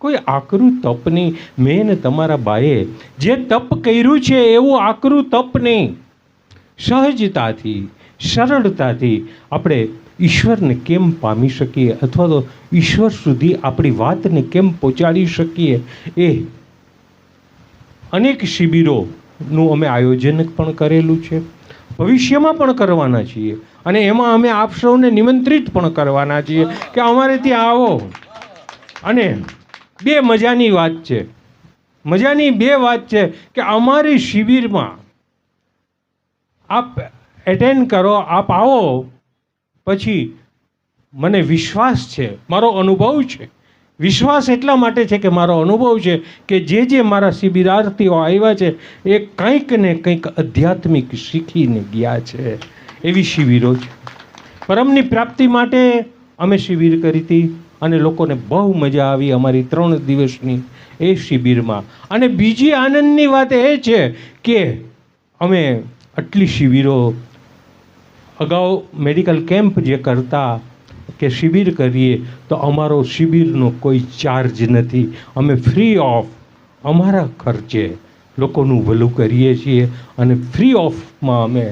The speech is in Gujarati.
કોઈ આકરું તપ નહીં. મેં ને તમારા બાએ જે તપ કર્યું છે એવું આકરું તપ નહીં. સહજતાથી, સરળતાથી આપણે ઈશ્વરને કેમ પામી શકીએ અથવા તો ઈશ્વર સુધી આપણી વાતને કેમ પહોંચાડી શકીએ, એ અનેક શિબિરોનું અમે આયોજન પણ કરેલું છે, ભવિષ્યમાં પણ કરવાના છીએ, અને એમાં અમે આપ સૌને નિમંત્રિત પણ કરવાના છીએ કે અમારે ત્યાં આવો. અને બે મજાની વાત છે, મજાની બે વાત છે કે અમારી શિબિરમાં આપ એટેન્ડ કરો, આપ આવો, પછી મને વિશ્વાસ છે, મારો અનુભવ છે. વિશ્વાસ એટલા માટે છે કે મારો અનુભવ છે કે જે મારા શિબિરાર્થીઓ આવ્યા છે એ કંઈક ને કંઈક આધ્યાત્મિક શીખીને ગયા છે. એવી શિબિરો છે. પરમની પ્રાપ્તિ માટે અમે શિબિર કરી હતી અને લોકોને બહુ મજા આવી અમારી 3 દિવસની એ શિબિરમાં. અને બીજી આનંદની વાત એ છે કે અમે આટલી શિબિરો અગાઉ મેડિકલ કેમ્પ જે કરતા કે શિબિર કરીએ તો અમારો શિબિરનો કોઈ ચાર્જ નથી. અમે ફ્રી ઓફ અમારા ખર્ચે લોકોનું ભલું કરીએ છીએ અને ફ્રી ઓફમાં અમે